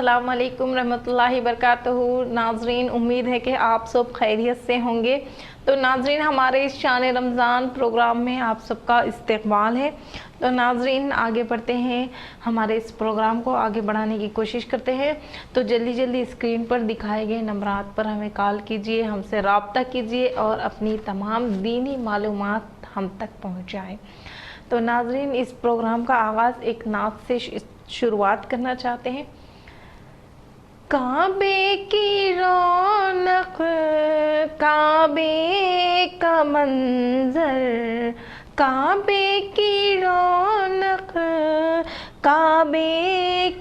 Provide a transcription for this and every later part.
अस्सलाम वालेकुम रहमतुल्लाहि बरकातहू। नाजरीन, उम्मीद है कि आप सब खैरियत से होंगे। तो नाजरीन, हमारे इस शान रमज़ान प्रोग्राम में आप सबका इस्तकबाल है। तो नाजरीन, आगे बढ़ते हैं, हमारे इस प्रोग्राम को आगे बढ़ाने की कोशिश करते हैं। तो जल्दी जल्दी स्क्रीन पर दिखाए गए नंबरात पर हमें कॉल कीजिए, हमसे रब्ता कीजिए और अपनी तमाम दीनी मालूमात हम तक पहुँचाएँ। तो नाजरीन, इस प्रोग्राम का आगाज़ एक नात से शुरुआत करना चाहते हैं। काबे की रौनक, काबे का मंजर, काबे की रौनक, काबे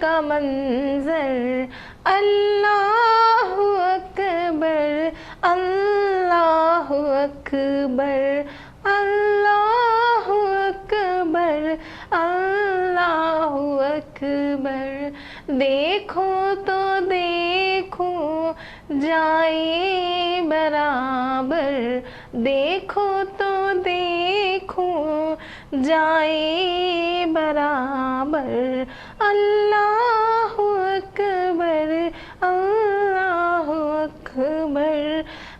का मंजर, अल्लाहु अकबर, अल्लाहु अकबर, अल्लाहु अकबर, अल्लाहु अकबर। देखो तो देखो जाए बराबर, देखो तो देखो जाए बराबर, अल्लाहु अकबर, अल्लाहु अकबर,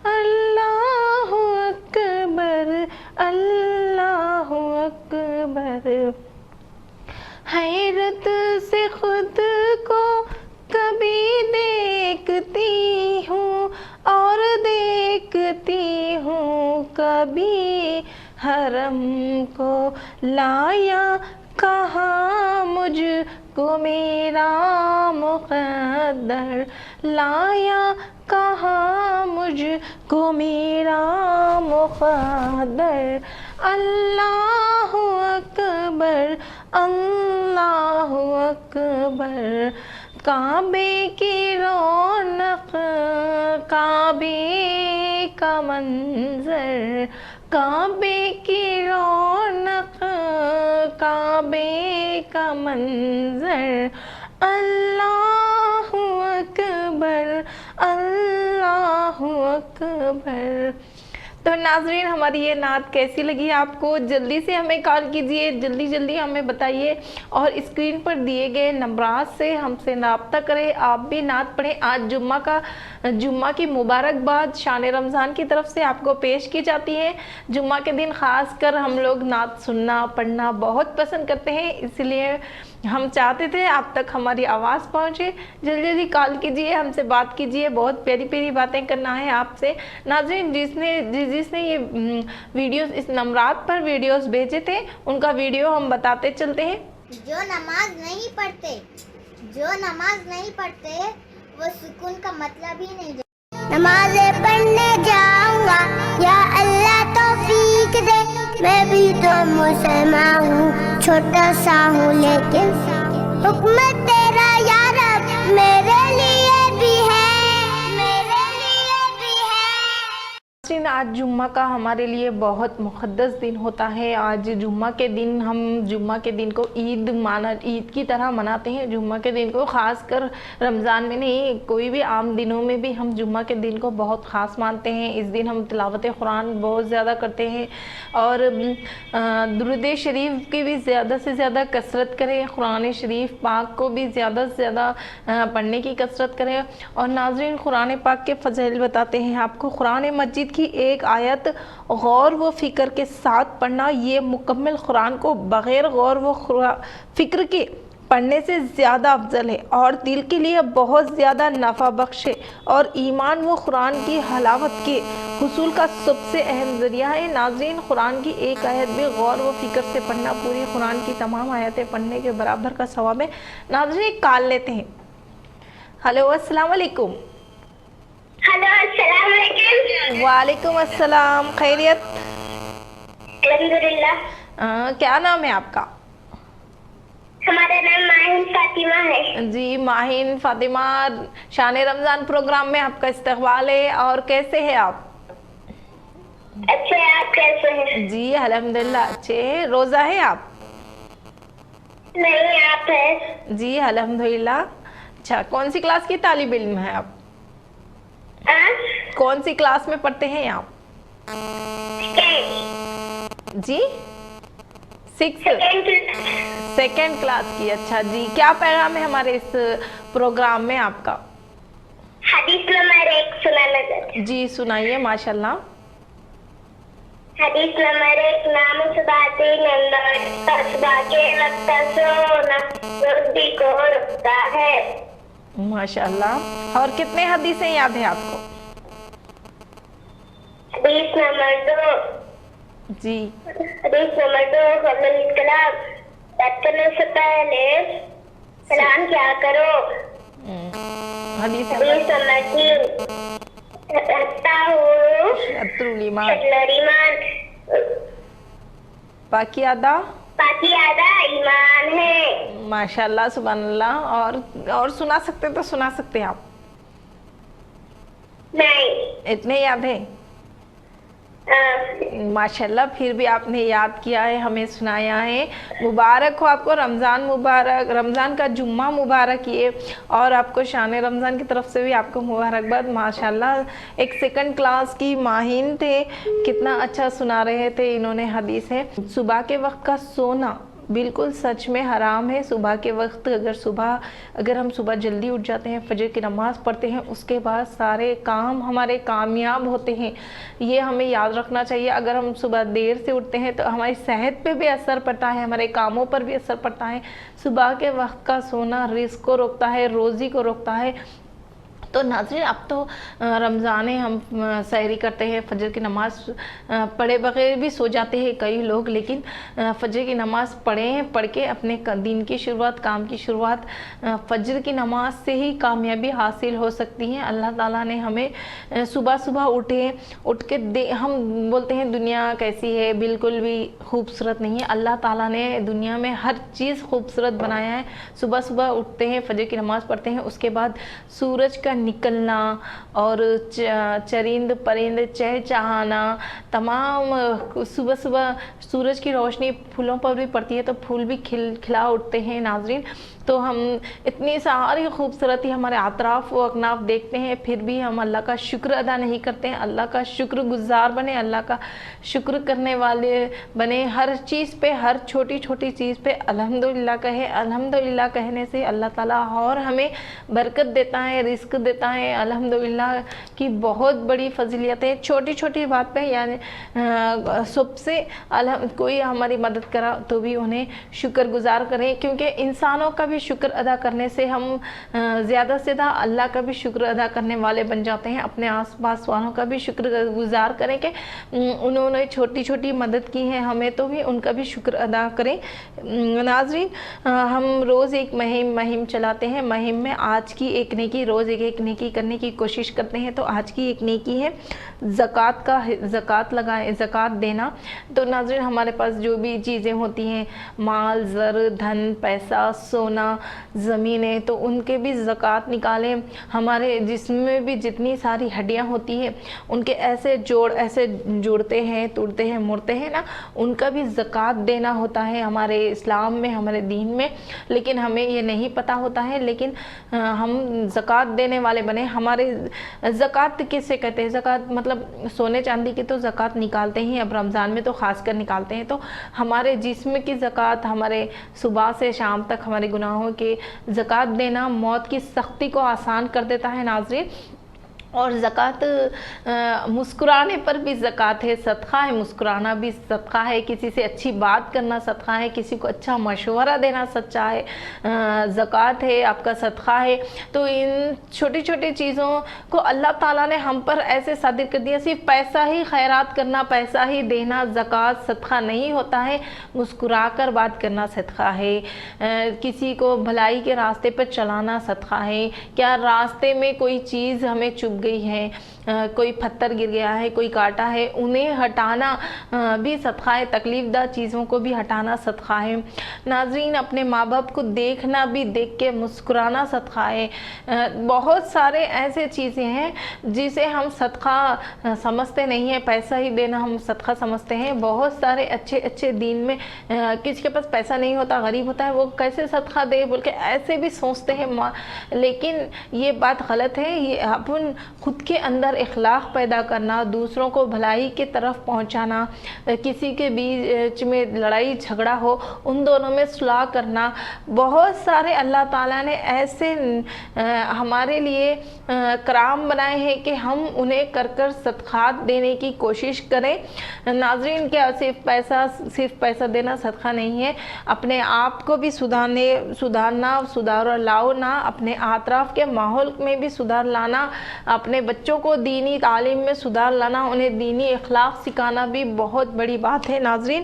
अल्लाहु अकबर, अल्लाहु अकबर। हैरत से खुद को कभी देखती हूँ और देखती हूँ कभी हरम को, लाया कहाँ मुझको मेरा मुक़द्दर, लाया कहाँ मुझको मेरा मुक़द्दर, अल्लाहु अकबर, अल्लाहु अकबर। काबे की रौनक, काबे का मंजर, काबे की रौनक, काबे का मंजर, अल्लाहु अकबर, अल्लाहु अकबर। तो नाजरीन, हमारी ये नात कैसी लगी आपको? जल्दी से हमें कॉल कीजिए, जल्दी जल्दी हमें बताइए और स्क्रीन पर दिए गए नंबरात से हमसे रब्ता करें। आप भी नात पढ़ें। आज जुम्मा की मुबारकबाद शान रमज़ान की तरफ से आपको पेश की जाती है। जुम्मा के दिन ख़ास कर हम लोग नात सुनना पढ़ना बहुत पसंद करते हैं, इसलिए हम चाहते थे आप तक हमारी आवाज़ पहुँचे। जल्दी जल्दी कॉल कीजिए, हमसे बात कीजिए, बहुत प्यारी प्यारी बातें करना है आपसे। नाज़रीन, जिसने ये वीडियोस इस नंबरात पर वीडियोस भेजे थे, उनका वीडियो हम बताते चलते हैं। जो नमाज नहीं पढ़ते वो सुकून का मतलब ही नहीं जानते। नमाज़ पढ़ने जाऊंगा या अल्लाह तौफीक दे, मैं भी तो मुसलमान हूँ, छोटा सा हूँ लेकिन हुक्म तेरा या रब मेरे लिए भी है, मेरे लिए भी है। आज जुम्मा का हमारे लिए बहुत मुक़द्दस दिन होता है। आज जुम्मा के दिन हम जुम्मा के दिन को ईद की तरह मनाते हैं। जुम्मा के दिन को ख़ास कर रमज़ान में नहीं, कोई भी आम दिनों में भी हम जुम्मा के दिन को बहुत ख़ास मानते हैं। इस दिन हम तिलावत कुरान बहुत ज़्यादा करते हैं और दुरूद शरीफ की भी ज़्यादा से ज़्यादा कसरत करें, कुरान शरीफ पाक को भी ज़्यादा से ज़्यादा पढ़ने की कसरत करें। और नाज़रीन, कुरान पाक के फ़ज़ाइल बताते हैं आपको। कुरान मजीद की एक आयत गौर व फ़िक्र के साथ पढ़ना, ये मुकम्मल कुरान को बग़ैर गौर व फ़िक्र के पढ़ने से ज़्यादा अफजल है और दिल के लिए बहुत ज़्यादा नफ़ा बख्श है और ईमान व कुरान की हलावत के हुसूल का सबसे अहम ज़रिया है। नाज़रीन, कुरान की एक आयत भी गौर व फ़िक्र से पढ़ना पूरी कुरान की तमाम आयतें पढ़ने के बराबर का सवाब है। नाज़रीन, एक कॉल लेते हैं। हेलो, अस्सलाम वालेकुम। हेलो, अस्सलाम वालेकुम। वालेकुम अस्सलाम। खैरियत? अल्हम्दुलिल्लाह। क्या नाम है आपका? हमारा नाम माहिन फातिमा है। जी माहिन फातिमा, शान रमज़ान प्रोग्राम में आपका इस्तकबाल है। और कैसे हैं आप? अच्छे, आप कैसे हैं? जी अल्हम्दुलिल्लाह अच्छे हैं। रोज़ा है आप? नहीं, आप है। जी अल्हम्दुलिल्लाह। अच्छा, कौन सी क्लास की तालिब इल्म है आप? कौन सी क्लास में पढ़ते हैं आप? जी, सेकंड क्लास की। अच्छा जी, क्या पैगाम है हमारे इस प्रोग्राम में आपका? हदीस नंबर 1 सुनाना चाहते हैं। जी सुनाइए माशाल्लाह। हदीस नंबर 1, नाम सुबाती नंबर सुबह के वक्त सोना रोजी को रुकता है। माशाल्लाह। और कितने हदीसें याद है आपको? हदीस नंबर 2, जी हदीस नंबर 2, क़ब्ल कलाम, बात करने से पहले सलाम क्या करो। हदीस हदीस नंबर 3, शत्रुल ईमान, शत्रुल ईमान, पाकियादा पाकियादा ईमान है। माशाल्लाह सुभान अल्लाह। और सुना सकते तो सुना सकते हैं आप? नहीं। इतने याद है? माशाल्लाह, फिर भी आपने याद किया है, हमें सुनाया है। मुबारक हो आपको, रमज़ान मुबारक, रमज़ान का जुम्मा मुबारक ये, और आपको शान रमज़ान की तरफ से भी आपको मुबारकबाद। माशाल्लाह, एक सेकंड क्लास की माहिन थे, कितना अच्छा सुना रहे थे इन्होंने हदीस है। सुबह के वक्त का सोना बिल्कुल सच में हराम है। सुबह के वक्त अगर हम सुबह जल्दी उठ जाते हैं, फजर की नमाज़ पढ़ते हैं, उसके बाद सारे काम हमारे कामयाब होते हैं, ये हमें याद रखना चाहिए। अगर हम सुबह देर से उठते हैं तो हमारी सेहत पे भी असर पड़ता है, हमारे कामों पर भी असर पड़ता है। सुबह के वक्त का सोना रिस्क को रोकता है, रोज़ी को रोकता है। तो नाज़रीन, अब तो रमज़ान है, हम सहरी करते हैं, फजर की नमाज़ पढ़े बगैर भी सो जाते हैं कई लोग, लेकिन फजर की नमाज़ पढ़ के अपने दिन की शुरुआत, काम की शुरुआत फजर की नमाज से ही कामयाबी हासिल हो सकती है। अल्लाह ताला ने हमें सुबह सुबह उठ के हम बोलते हैं दुनिया कैसी है, बिल्कुल भी खूबसूरत नहीं है। अल्लाह ताला ने दुनिया में हर चीज़ खूबसूरत बनाया है। सुबह सुबह उठते हैं, फजर की नमाज़ पढ़ते हैं, उसके बाद सूरज का निकलना और चरिंद परिंद चहचहाना, तमाम सुबह सुबह सूरज की रोशनी फूलों पर भी पड़ती है तो फूल भी खिला उठते हैं नाजरीन। तो हम इतनी सारी खूबसूरती हमारे अतराफ़ व अकनाफ देखते हैं, फिर भी हम अल्लाह का शुक्र अदा नहीं करते हैं। अल्लाह का शुक्र गुज़ार बने, अल्लाह का शुक्र करने वाले बने। हर चीज़ पे, हर छोटी छोटी चीज़ पे अल्हम्दुलिल्लाह कहे। अल्हम्दुलिल्लाह कहने से अल्लाह ताला और हमें बरकत देता है, रिस्क देता है। अल्हम्दुलिल्लाह की बहुत बड़ी फजीलियत है। छोटी छोटी बात पे यानी सबसे कोई हमारी मदद करा तो भी उन्हें शुक्रगुजार करें, क्योंकि इंसानों का भी शुक्र अदा करने से हम ज़्यादा से ज़्यादा अल्लाह का भी शुक्र अदा करने वाले बन जाते हैं। अपने आसपास वालों का भी शुक्रगुजार करें कि उन्होंने छोटी छोटी मदद की है हमें, तो भी उनका भी शुक्र अदा करें। नाज़रीन, हम रोज़ एक मुहिम चलाते हैं। मुहिम में आज की एक नेकी, रोज़ एक नेकी करने की कोशिश करते हैं। तो आज की एक नेकी है ज़कात देना। तो नाज़रीन, हमारे पास जो भी चीज़ें होती हैं, माल, ज़र, धन, पैसा, सोना, ज़मीनें, तो उनके भी ज़कात निकालें। हमारे जिस्म में भी जितनी सारी हड्डियाँ होती हैं, उनके ऐसे जोड़ते हैं, तोड़ते हैं, मुड़ते हैं ना, उनका भी ज़कात देना होता है हमारे इस्लाम में, हमारे दीन में। लेकिन हमें ये नहीं पता होता है, लेकिन हम ज़कात देने वाले बने। हमारे ज़कात किससे कहते हैं? ज़कात मतलब सोने चांदी की तो ज़कात निकालते ही, अब रमज़ान में तो ख़ास कर निकालते हैं। तो हमारे जिस्म की ज़कात, हमारे सुबह से शाम तक हमारे गुनाहों के ज़कात देना मौत की सख्ती को आसान कर देता है नाज़रीन। और ज़कात मुस्कुराने पर भी ज़कात है, सदक़ा है, मुस्कुराना भी सदक़ा है, किसी से अच्छी बात करना सदक़ा है, किसी को अच्छा मशवरा देना सच्चा है, ज़कात है, आपका सदक़ा है। तो इन छोटी छोटी चीज़ों को अल्लाह ताला ने हम पर ऐसे सादिर कर दिया। सिर्फ पैसा ही खैरात करना, पैसा ही देना ज़कात सदक़ा नहीं होता है। मुस्कुरा कर बात करना सदक़ा है, किसी को भलाई के रास्ते पर चलाना सदक़ा है। क्या रास्ते में कोई चीज़ हमें चुभ गई है, कोई पत्थर गिर गया है, कोई काटा है, उन्हें हटाना भी सदक़ा है। तकलीफ़दा चीज़ों को भी हटाना सदक़ा है। नाज़रीन, अपने माँ बाप को देखना भी, देख के मुस्कुराना सदक़ा है। बहुत सारे ऐसे चीज़ें हैं जिसे हम सदक़ा समझते नहीं है, पैसा ही देना हम सदक़ा समझते हैं। बहुत सारे अच्छे अच्छे दीन में किसी के पास पैसा नहीं होता, गरीब होता है, वो कैसे सदक़ा दे बोल के ऐसे भी सोचते हैं, लेकिन ये बात गलत है। ये अपन خود کے اندر اخلاق پیدا کرنا، دوسروں کو بھلائی کی طرف پہنچانا، کسی کے بیچ میں لڑائی جھگڑا ہو ان دونوں میں صلح کرنا، بہت سارے اللہ تعالیٰ نے ایسے ہمارے لیے کرام بنائے ہیں کہ ہم انہیں کر صدقات دینے کی کوشش کریں۔ ناظرین، کیا صرف پیسہ دینا صدقہ نہیں ہے، اپنے آپ کو بھی سدھار لانا، اپنے اطراف کے ماحول میں بھی سدھار لانا، اپنے بچوں کو دینی تعلیم میں سدھار لانا، انہیں دینی اخلاق سکھانا بھی بہت بڑی بات ہے ناظرین۔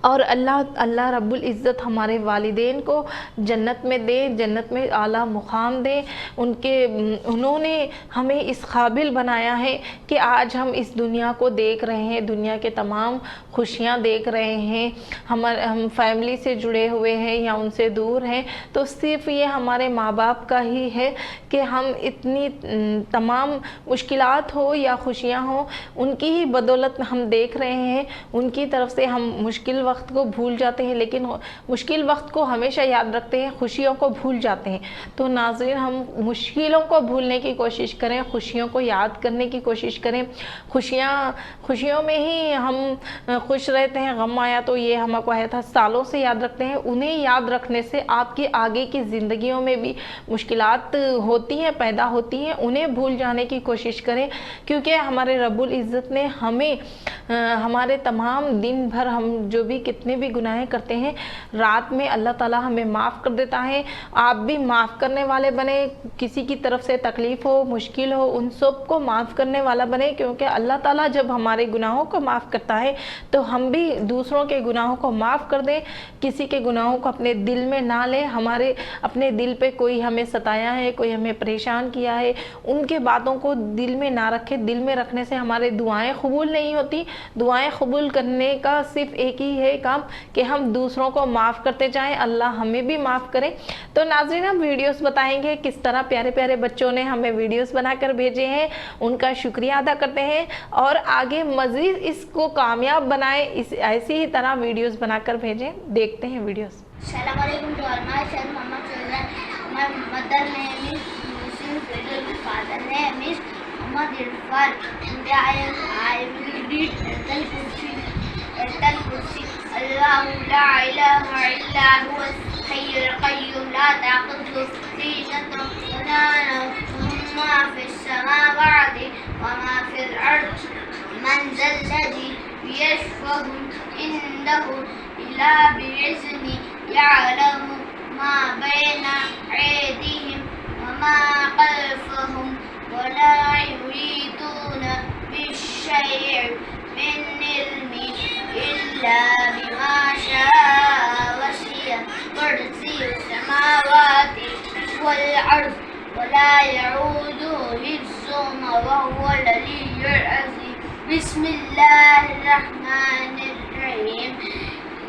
اور اللہ رب العزت ہمارے والدین کو جنت میں دے، جنت میں اعلیٰ مقام دے۔ انہوں نے ہمیں اس قابل بنایا ہے کہ آج ہم اس دنیا کو دیکھ رہے ہیں، دنیا کے تمام خوشیاں دیکھ رہے ہیں، ہم فیملی سے جڑے ہوئے ہیں یا ان سے دور ہیں، تو صرف یہ ہمارے ماں باپ کا ہی ہے کہ ہم اتنی تمام مشکلات ہو یا خوشیاں ہوں، ان کی ہی بدولت ہم دیکھ رہے ہیں۔ ان کی طرف سے ہم مشکل وقت کو بھول جاتے ہیں، لیکن مشکل وقت کو ہمیشہ یاد رکھتے ہیں، خوشیوں کو بھول جاتے ہیں۔ تو ناظرین، ہم مشکلوں کو بھولنے کی کوشش کریں، خوشیوں کو یاد کرنے کی کوشش کریں۔ خوشیوں میں ہی ہم خوش رہتے ہیں، غم آیا تو یہ ہم کو آیا تھا سالوں سے یاد رکھتے ہیں۔ انہیں یاد رکھنے سے آپ کی آگے کی زندگیوں میں بھی مشکلات ہوتی ہیں، پیدا ہوتی ہیں، انہیں بھول جانے کی کوشش کریں، کیونکہ ہمارے رب العزت نے ہمیں ہمارے تمام دن بھر ہم جو بھی کتنے بھی گناہیں کرتے ہیں، رات میں اللہ تعالیٰ ہمیں معاف کر دیتا ہے۔ آپ بھی معاف کرنے والے بنے، کسی کی طرف سے تکلیف ہو، مشکل ہو، ان سب کو معاف کرنے والا بنے، کیونکہ اللہ تعالیٰ جب ہمارے گناہوں کو معاف کرتا ہے تو ہم بھی دوسروں کے گناہوں کو معاف کر دیں، کسی کے گناہوں کو اپنے دل میں نہ لیں۔ ہمارے اپنے دل پہ کوئی ہمیں ستایا ہے، کوئی ہمیں پریشان کیا ہے، ان کے باتوں کو دل میں نہ رکھے۔ دل میں رکھنے سے ہمارے دعائیں قبول نہیں ہوتی۔ دعائیں قبول کرنے کا صرف ایک ہی ہے کام کہ ہم دوسروں کو معاف کرتے جائیں، اللہ ہمیں بھی معاف کرے۔ تو ناظرین، ہم ویڈیوز بتائیں گے کس طرح پیارے پیارے بچوں نے ہمیں ویڈیوز بنا کر بھیجے ہیں، ان کا شکریہ ادا کرتے ہیں اور آگے مزید اس کو کامیاب بنائیں، ایسی ہی طرح ویڈیوز بنا کر بھیجیں۔ دیکھتے ہیں ویڈیوز۔ السلام علیکم to all my son, Mama children. My mother name is Muslim Fidel. My father name is Muhammad Irfan. And I will read Ayatul Kursi. Ayatul Kursi. Allahu la ilaha illa huwa al-hayyul qayyum la ta'khudhuhu sinatun wa la nawm ma fi as-samawati wa ma fi al-ard. Man dhal ladhi yashfa'u indahu illa bi'izni يعلم ما بين أيديهم وما خلفهم ولا يحيطون بشيء من علمه إلا بما شاء وسع كرسيه السماوات والأرض ولا يعوده حفظهما وهو العلي العظيم. بسم الله الرحمن الرحيم.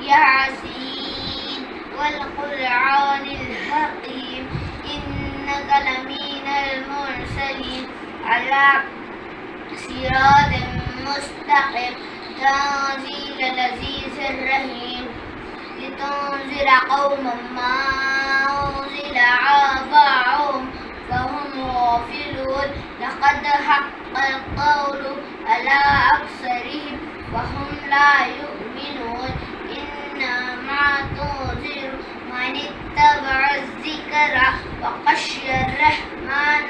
ياسين والقرآن الحكيم إنك لمن المرسلين على صراط مستقيم تنزيل العزيز الرحيم لتنذر قوما ما أنزل آباؤهم فهم غافلون لقد حق القول على أكثرهم وهم لا يؤمنون إنما تنذر من اتبع الذكر وخشي الرحمن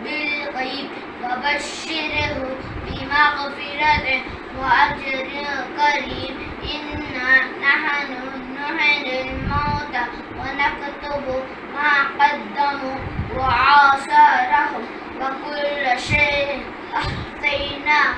بالغيب فبشره بمغفرة وأجر كريم. إنا نحن نحيي الموتى ونكتب ما قدموا وآثارهم وكل شيء أحصيناه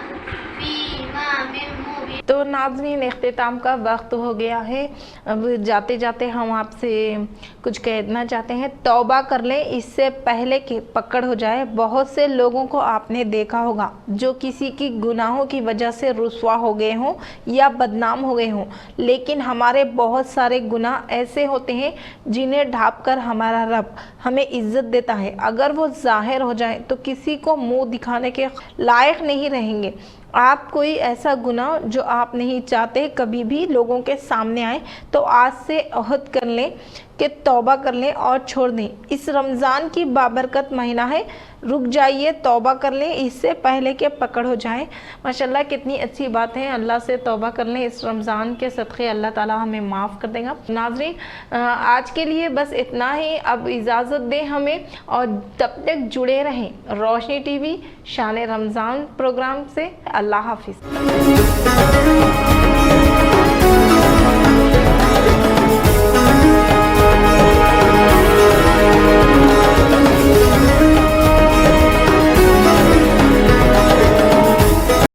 في إمام مبين. تو ناظرین، اختتام کا وقت ہو گیا ہے۔ اب جاتے جاتے ہم آپ سے کچھ کہنا چاہتے ہیں، توبہ کر لیں اس سے پہلے کہ پکڑ ہو جائے۔ بہت سے لوگوں کو آپ نے دیکھا ہوگا جو کسی کی گناہوں کی وجہ سے رسوا ہو گئے ہوں یا بدنام ہو گئے ہوں، لیکن ہمارے بہت سارے گناہ ایسے ہوتے ہیں جنہیں ڈھانپ کر ہمارا رب ہمیں عزت دیتا ہے۔ اگر وہ ظاہر ہو جائیں تو کسی کو منہ دکھانے کے لائق نہیں رہیں گے۔ آپ کوئی ایسا گناہ جو آپ نہیں چاہتے کبھی بھی لوگوں کے سامنے آئے تو آج سے عہد کر لیں کہ توبہ کر لیں اور چھوڑ دیں. اس رمضان کی بابرکت مہینہ ہے, رک جائیے, توبہ کر لیں اس سے پہلے کہ پکڑ ہو جائے. ماشاءاللہ کتنی اچھی بات ہے, اللہ سے توبہ کر لیں اس رمضان کے صدقے, اللہ تعالی ہمیں معاف کر دے گا. ناظرین آج کے لیے بس اتنا ہی, اب اجازت دیں ہمیں, اور تب تک جڑے رہیں روشنی ٹی وی شان رمضان پروگرام سے. اللہ حافظ.